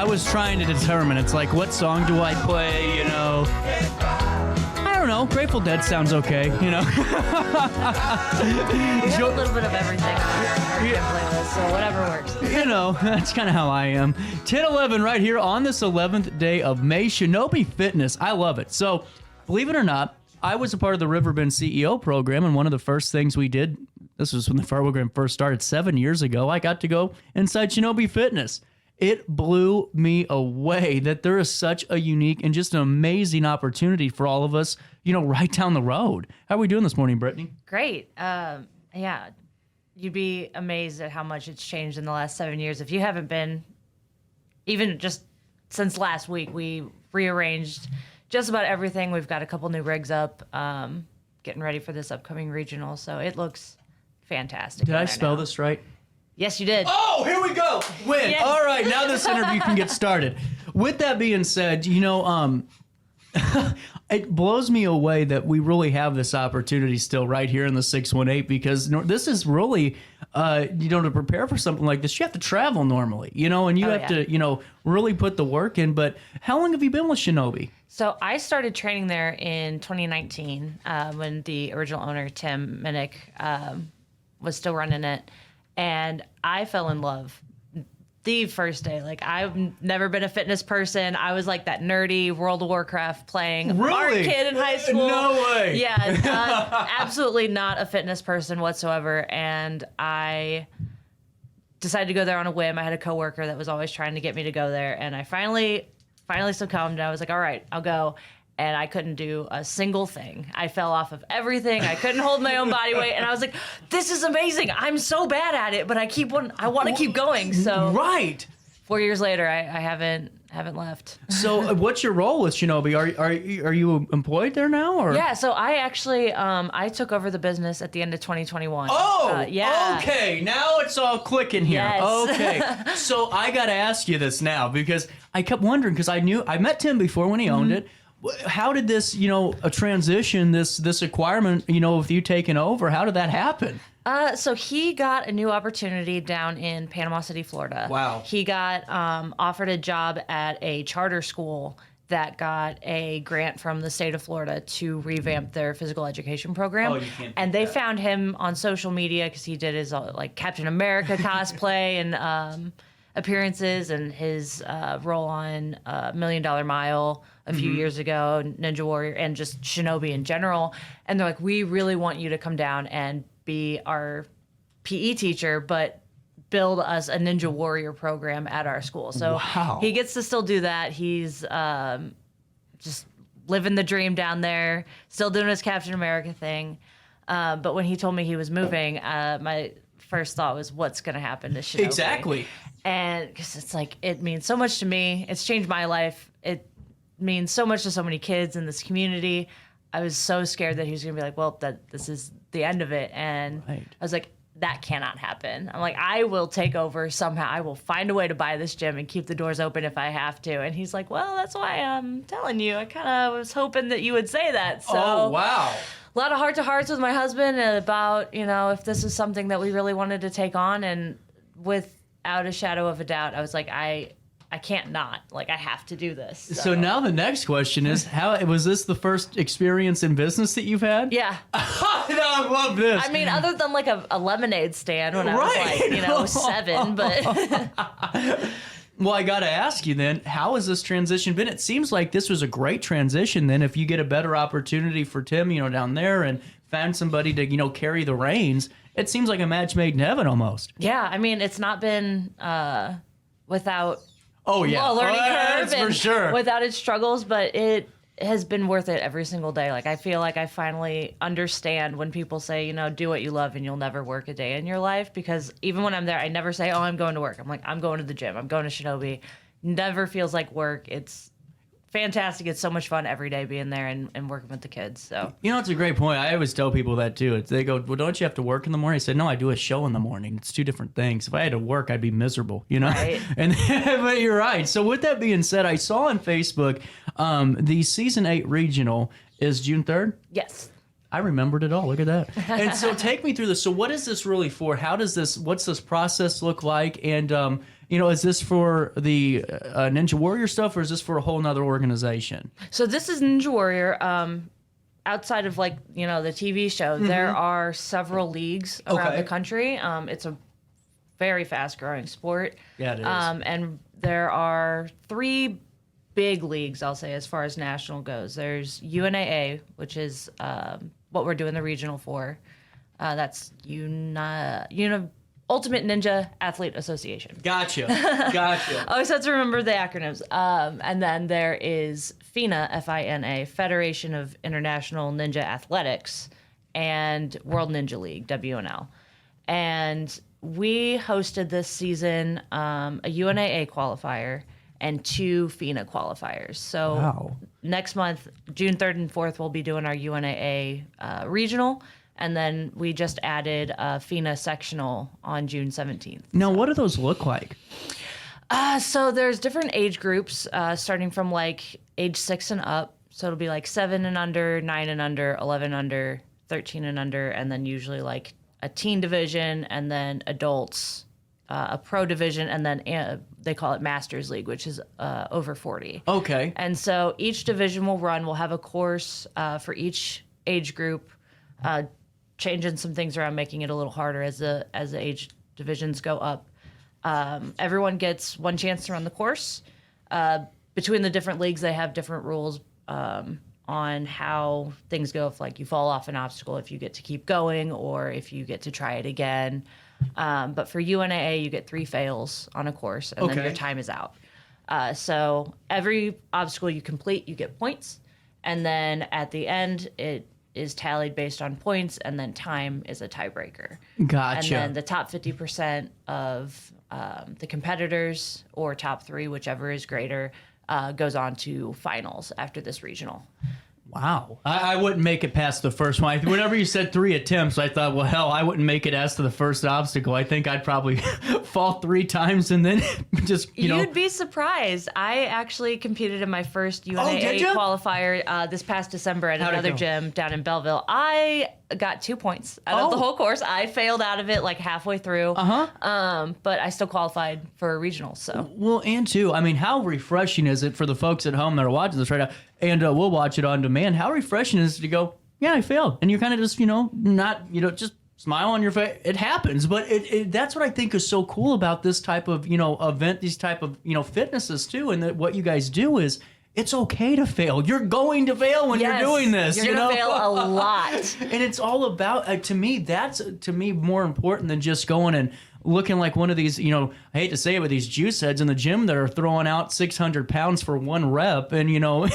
was trying to determine. It's like, what song do I play, you know? I don't know. Grateful Dead sounds okay, you know? We have a little bit of everything on our playlist, so whatever works. You know, that's kind of how I am. 10-11 right here on this 11th day of May. Shinobi Fitness. I love it. So, believe it or not, I was a part of the RiverBend CEO program, and one of the first things we did, this was when the program first started 7 years ago, I got to go inside Shinobi Fitness. It blew me away that there is such a unique and just an amazing opportunity for all of us, you know, right down the road. How are we doing this morning, Brittany? Great. Yeah, you'd be amazed at how much it's changed in the last 7 years. If you haven't been, even just since last week, we rearranged just about everything. We've got a couple new rigs up, getting ready for this upcoming regional, so it looks fantastic. Did I spell this right? Yes, you did. Oh, here we go. Win. Yes. All right, now this interview can get started. With that being said, you know, it blows me away that we really have this opportunity still right here in the 618, because this is really, you know, to prepare for something like this, you have to travel normally, you know, and you have to, you know, really put the work in. But how long have you been with Shinobi? So I started training there in 2019 when the original owner, Tim Minnick, was still running it. And I fell in love the first day. Like, I've never been a fitness person. I was like that nerdy World of Warcraft playing art kid in high school. No way. Yeah, absolutely not a fitness person whatsoever. And I decided to go there on a whim. I had a coworker that was always trying to get me to go there. And I finally succumbed. I was like, all right, I'll go. And I couldn't do a single thing. I fell off of everything. I couldn't hold my own body weight. And I was like, this is amazing. I'm so bad at it, but I want to keep going. So right. 4 years later, I haven't left. So what's your role with Shinobi? Are you employed there now? Or? Yeah, so I actually, I took over the business at the end of 2021. Oh, yeah. Okay. Now it's all clicking here. Yes. Okay. So I got to ask you this now, because I kept wondering, because I met Tim before when he owned it. How did this, you know, a transition, this acquirement, you know, with you taking over, how did that happen? So he got a new opportunity down in Panama City, Florida. Wow. He got offered a job at a charter school that got a grant from the state of Florida to revamp their physical education program. Oh, you can't and beat they that. found him on social media because he did his like Captain America cosplay and appearances, and his role on $1 Million Mile a few years ago, Ninja Warrior, and just Shinobi in general. And they're like, we really want you to come down and be our PE teacher, but build us a Ninja Warrior program at our school. So Wow. he gets to still do that. He's just living the dream down there, still doing his Captain America thing. But when he told me he was moving, my first thought was, what's going to happen to Shinobi? Exactly. And because it's like, it means so much to me. It's changed my life. It means so much to so many kids in this community. I was so scared that he was going to be like, well, this is the end of it. And Right. I was like, that cannot happen. I'm like, I will take over somehow. I will find a way to buy this gym and keep the doors open if I have to. And he's like, well, that's why I'm telling you. I kind of was hoping that you would say that. So Oh, wow. a lot of heart-to-hearts with my husband about, you know, if this is something that we really wanted to take on. And without a shadow of a doubt, I was like, I can't not. Like, I have to do this. So now the next question is, how was this the first experience in business that you've had? Yeah. I love this. I mean, other than like a lemonade stand when I was like, you know, 7, but Well, I got to ask you then, how has this transition been? It seems like this was a great transition then, if you get a better opportunity for Tim, you know, down there, and found somebody to, you know, carry the reins. It seems like a match made in heaven almost. yeah, I mean, it's not been without Oh, yeah. a learning That's curve for and sure. without its struggles, but it has been worth it every single day. Like, I feel like I finally understand when people say, you know, do what you love and you'll never work a day in your life. Because even when I'm there, I never say, oh, I'm going to work. I'm like, I'm going to the gym. I'm going to Shinobi. Never feels like work. It's fantastic. It's so much fun every day being there and working with the kids. So, You know, it's a great point. I always tell people that too. They go, well, don't you have to work in the morning? I said, no, I do a show in the morning. It's two different things. If I had to work, I'd be miserable, you know? Right. And but you're right. So with that being said, I saw on Facebook the season 8 regional is June 3rd. yes. I remembered it all. Look at that. And so take me through this. So what is this really for? How does this, what's this process look like? And is this for the Ninja Warrior stuff, or is this for a whole nother organization? So this is Ninja Warrior. Outside of the TV show, there are several leagues around the country. It's a very fast growing sport. Yeah, it is. And there are 3 big leagues, I'll say, as far as national goes. There's UNAA, which is what we're doing the regional for. That's Ultimate Ninja Athlete Association. Gotcha. I always have to remember the acronyms. And then there is FINA, F-I-N-A, Federation of International Ninja Athletics, and World Ninja League, WNL. And we hosted this season a UNAA qualifier and 2 FINA qualifiers. So next month, June 3rd and 4th, we'll be doing our UNAA regional. And then we just added a FINA sectional on June 17th. Now, what do those look like? So there's different age groups, starting from age 6 and up. So it'll be 7 and under, 9 and under, 11 under, 13 and under, and then usually a teen division, and then adults, a pro division, and then they call it Masters League, which is over 40. Okay. And so each division we'll have a course for each age group, changing some things around, making it a little harder as the age divisions go up. Everyone gets one chance to run the course. Between the different leagues, they have different rules on how things go. If you fall off an obstacle, if you get to keep going, or if you get to try it again. But for UNAA, you get 3 fails on a course, and then your time is out. So every obstacle you complete, you get points, and then at the end, it is tallied based on points, and then time is a tiebreaker. Gotcha. And then the top 50% of the competitors, or top 3, whichever is greater, goes on to finals after this regional. Wow. I wouldn't make it past the first one. Whenever you said 3 attempts, I thought, well, hell, I wouldn't make it as to the first obstacle. I think I'd probably fall 3 times and then just, You'd be surprised. I actually competed in my first UNAA qualifier this past December at another gym down in Belleville. I got 2 points out of the whole course. I failed out of it halfway through. But I still qualified for a regional. So well, and too, how refreshing is it for the folks at home that are watching this right now, and we'll watch it on demand. How refreshing is it to go, yeah, I failed, and you're kind of just not just smile on your face. It happens, but that's what I think is so cool about this type of event, these type of fitnesses too, and that what you guys do is. It's okay to fail. You're going to fail when you're doing this. You're going to fail a lot. And it's all about, to me, that's more important than just going and looking like one of these, I hate to say it, but these juice heads in the gym that are throwing out 600 pounds for 1 rep and,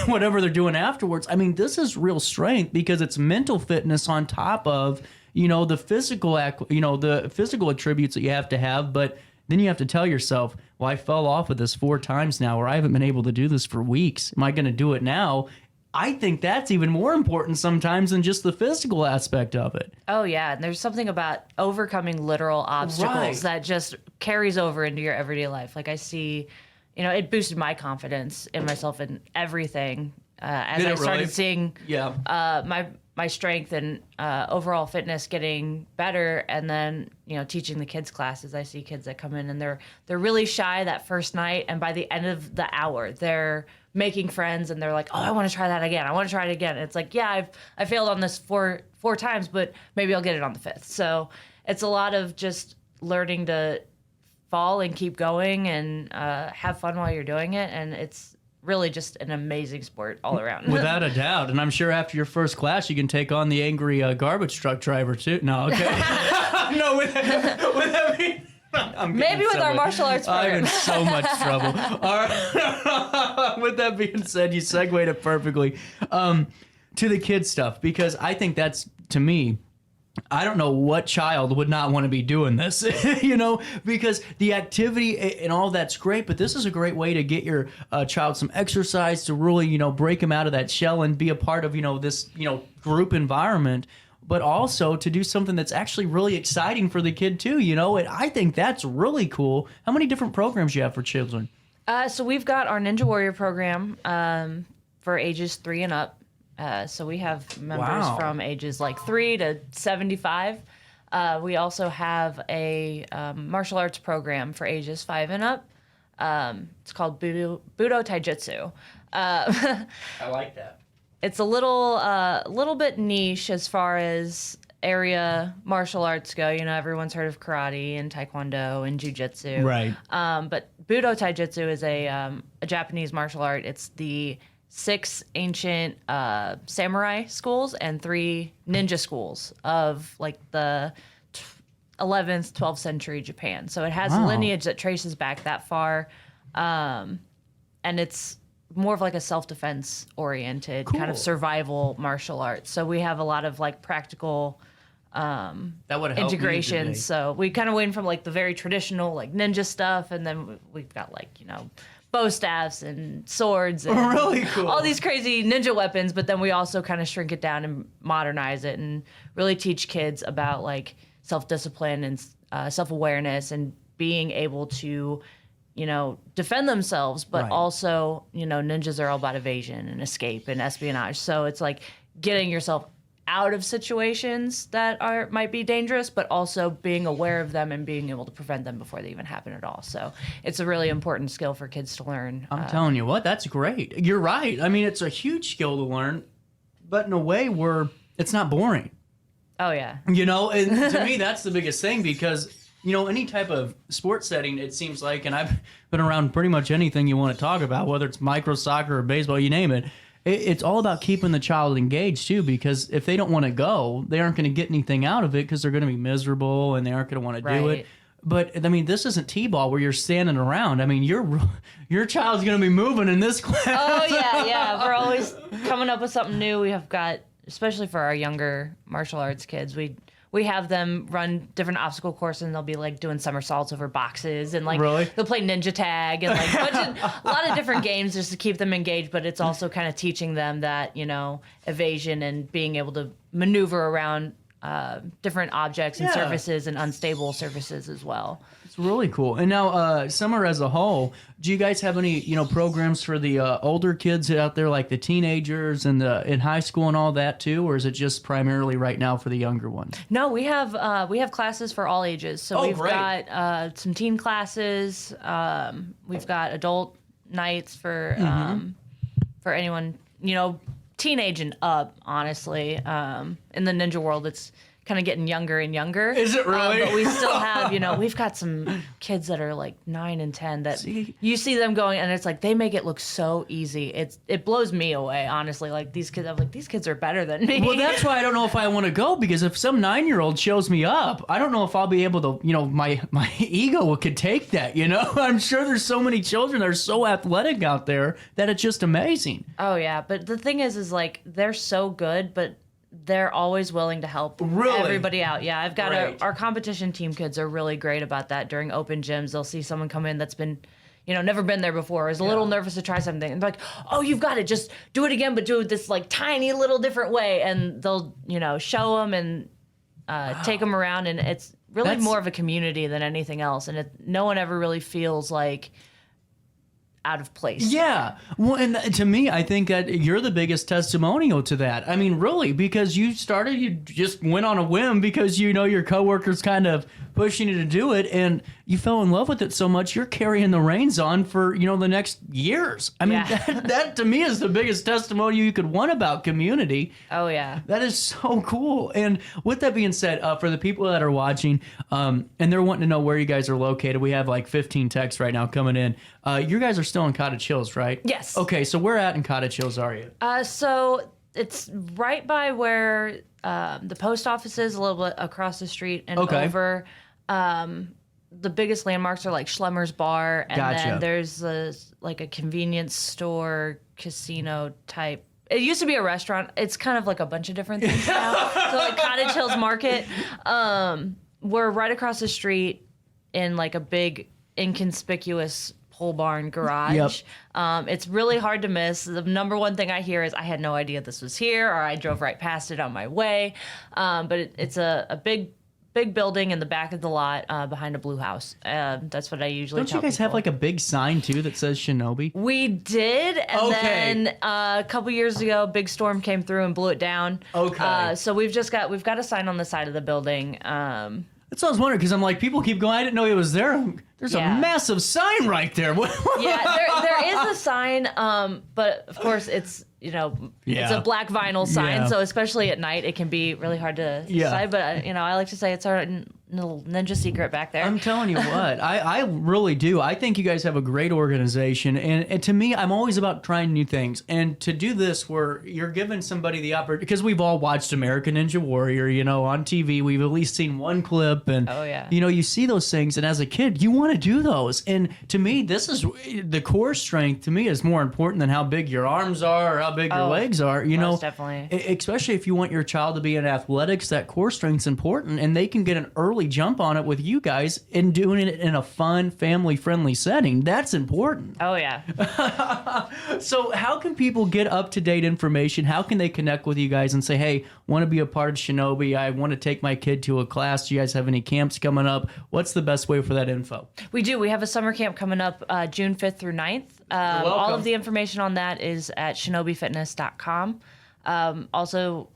whatever they're doing afterwards. This is real strength because it's mental fitness on top of, the physical, the physical attributes that you have to have, but then you have to tell yourself, well, I fell off of this 4 times now, or I haven't been able to do this for weeks. Am I going to do it now? I think that's even more important sometimes than just the physical aspect of it. Oh, yeah. And there's something about overcoming literal obstacles that just carries over into your everyday life. I see, it boosted my confidence in myself and everything as I started seeing my strength and overall fitness getting better, and then teaching the kids classes. I see kids that come in and they're really shy that first night, and by the end of the hour they're making friends and they're like, oh, I want to try that again. I want to try it again. And it's I failed on this four times, but maybe I'll get it on the 5th. So it's a lot of just learning to fall and keep going and have fun while you're doing it, and it's really just an amazing sport all around. Without a doubt. And I'm sure after your first class, you can take on the angry garbage truck driver, too. No, okay. No, with that being... Maybe with our martial arts program. I'm in so much trouble. All right. With that being said, you segued it perfectly to the kids stuff, because I think that's, to me, I don't know what child would not want to be doing this, because the activity and all that's great, but this is a great way to get your child some exercise, to really, break him out of that shell and be a part of, this, group environment, but also to do something that's actually really exciting for the kid too, and I think that's really cool. How many different programs you have for children? So we've got our Ninja Warrior program for ages 3 and up. So we have members from ages 3 to 75. We also have a martial arts program for ages 5 and up. It's called Budo Taijutsu. I like that. It's a little bit niche as far as area martial arts go. You know, everyone's heard of karate and taekwondo and jujitsu. Right. But Budo Taijutsu is a Japanese martial art. It's the 6 ancient samurai schools and 3 ninja schools of like the 11th, 12th century Japan. So it has a lineage that traces back that far. And it's more of like a self-defense oriented kind of survival martial arts. So we have a lot of like practical that would help integrations. So we kind of went from like the very traditional like ninja stuff, and then we've got like, you know, bow staffs and swords and really cool. all these crazy ninja weapons, but then we also kind of shrink it down and modernize it and really teach kids about like self-discipline and self-awareness and being able to, you know, defend themselves, but also, you know, ninjas are all about evasion and escape and espionage. So it's like getting yourself out of situations that might be dangerous, but also being aware of them and being able to prevent them before they even happen at all. So it's a really important skill for kids to learn. I'm telling you what, that's great. You're right. I mean, it's a huge skill to learn, but in a way where it's not boring. Oh, yeah. You know, and to me, that's the biggest thing because, you know, any type of sports setting, it seems like, and I've been around pretty much anything you want to talk about, whether it's micro soccer or baseball, you name it. It's all about keeping the child engaged, too, because if they don't want to go, they aren't going to get anything out of it because they're going to be miserable and they aren't going to want to do it. But, I mean, this isn't T-ball where you're standing around. I mean, your child's going to be moving in this class. Oh, yeah, yeah. We're always coming up with something new. We have got, especially for our younger martial arts kids, we have them run different obstacle courses, and they'll be like doing somersaults over boxes, and like they'll play ninja tag and like a lot of different games just to keep them engaged. But it's also kind of teaching them that, you know, evasion and being able to maneuver around different objects and surfaces and unstable surfaces as well. It's really cool. And now, summer as a whole, do you guys have any, you know, programs for the older kids out there, like the teenagers and in high school and all that too, or is it just primarily right now for the younger ones? No, we have classes for all ages. So we've got some teen classes. We've got adult nights for anyone, you know, teenage and up. Honestly, in the ninja world, it's kind of getting younger and younger. Is it really? But we still have, you know, we've got some kids that are like 9 and 10 that you see them going, and it's like they make it look so easy. It blows me away, honestly. Like these kids, I'm like, these kids are better than me. Well, that's why I don't know if I want to go, because if some 9-year-old shows me up, I don't know if I'll be able to, you know, my ego could take that, you know? I'm sure there's so many children that are so athletic out there that it's just amazing. Oh, yeah. But the thing is like they're so good, but they're always willing to help everybody out. Yeah, I've got our competition team kids are really great about that. During open gyms, they'll see someone come in that's been, you know, never been there before, is a little nervous to try something, and they're like, oh, you've got it, just do it again, but do it this like tiny little different way, and they'll, you know, show them and take them around, and it's really more of a community than anything else, and no one ever really feels like out of place. Yeah. Well, and to me, I think that you're the biggest testimonial to that. I mean, really, because you just went on a whim because, you know, your coworkers kind of pushing you to do it, and you fell in love with it so much, you're carrying the reins on for, you know, the next years. I mean, that to me is the biggest testimony you could want about community. Oh, yeah. That is so cool. And with that being said, for the people that are watching, and they're wanting to know where you guys are located, we have like 15 texts right now coming in. You guys are still in Cottage Hills, right? Yes. Okay, so where at in Cottage Hills are you? So it's right by where the post office is, a little bit across the street and over. The biggest landmarks are like Schlemmer's Bar, and then there's like a convenience store, casino type. It used to be a restaurant. It's kind of like a bunch of different things now. So like Cottage Hills Market. We're right across the street in like a big inconspicuous pole barn garage. It's really hard to miss. The number one thing I hear is I had no idea this was here, or I drove right past it on my way. But it's a big big building in the back of the lot behind a blue house. That's what I usually Don't tell you guys people. have like a big sign too that says Shinobi? We did, and Okay. then a couple years ago, a big storm came through and blew it down. Okay. So we've got a sign on the side of the building. That's what I was wondering, because I'm like, people keep going, I didn't know he was there. There's Yeah. a massive sign right there. Yeah, there is a sign, but of course it's it's Yeah. a black vinyl sign, Yeah. so especially at night it can be really hard to Yeah. decide. But I like to say it's our little ninja secret back there. I'm telling you what, I really do. I think you guys have a great organization, and to me, I'm always about trying new things. And to do this, where you're giving somebody the opportunity, because we've all watched American Ninja Warrior, on TV. We've at least seen one clip, and Oh, yeah. you see those things, and as a kid, you want to do those. And to me, this is the core strength. To me, is more important than how big your arms are or how big your Oh, legs are. most definitely. Especially if you want your child to be in athletics, that core strength's important, and they can get an early jump on it with you guys and doing it in a fun, family-friendly setting. That's important. Oh yeah. So how can people get up-to-date information? How can they connect with you guys and say, hey, want to be a part of Shinobi? I want to take my kid to a class. Do you guys have any camps coming up? What's the best way for that info? We do. We have a summer camp coming up June 5th through 9th. All welcome. of the information on that is at ShinobiFitness.com. Also,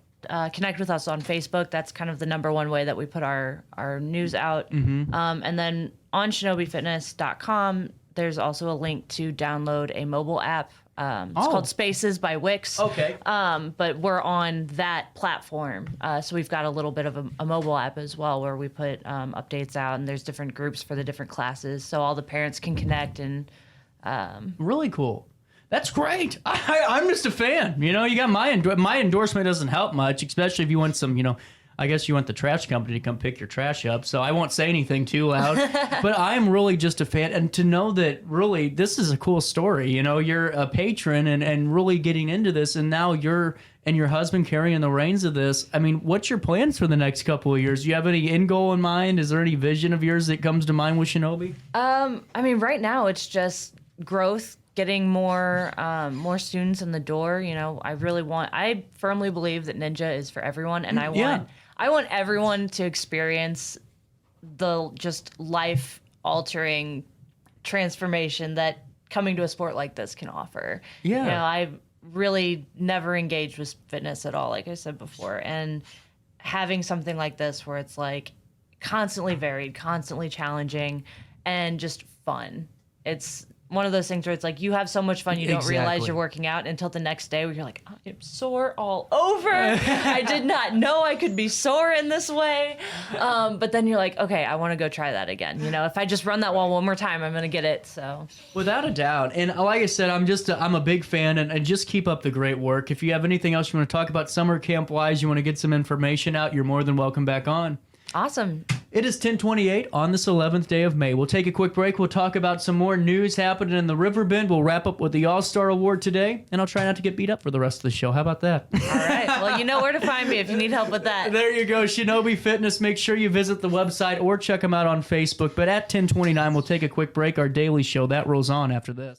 connect with us on Facebook. That's kind of the number one way that we put our news out. And then on ShinobiFitness.com, there's also a link to download a mobile app. It's called Spaces by Wix. Okay. But we're on that platform. So we've got a little bit of a mobile app as well where we put updates out, and there's different groups for the different classes. So all the parents can connect and Really cool. That's great. I'm just a fan. You got my endorsement doesn't help much, especially if you want some, I guess you want the trash company to come pick your trash up. So I won't say anything too loud, but I'm really just a fan. And to know that really this is a cool story. You're a patron and really getting into this, and now you're and your husband carrying the reins of this. I mean, what's your plans for the next couple of years? Do you have any end goal in mind? Is there any vision of yours that comes to mind with Shinobi? I mean, right now it's just growth, getting more students in the door. I firmly believe that ninja is for everyone, and I want everyone to experience the just life altering transformation that coming to a sport like this can offer. Yeah. I've really never engaged with fitness at all, like I said before, and having something like this where it's like constantly varied, constantly challenging, and just fun. It's one of those things where it's like you have so much fun, you don't realize Exactly. you're working out until the next day where you're like, I am sore all over. I did not know I could be sore in this way. But then you're like, okay, I want to go try that again. If I just run that wall one more time, I'm going to get it. So Without a doubt. And like I said, I'm a big fan, and just keep up the great work. If you have anything else you want to talk about summer camp wise, you want to get some information out, you're more than welcome back on. awesome. It is 10:28 on this 11th day of May. We'll take a quick break. We'll talk about some more news happening in the River Bend. We'll wrap up with the All-Star Award today, and I'll try not to get beat up for the rest of the show. How about that? All right. Well, you know where to find me if you need help with that. There you go, Shinobi Fitness. Make sure you visit the website or check them out on Facebook. But at 10:29, we'll take a quick break. Our daily show, that rolls on after this.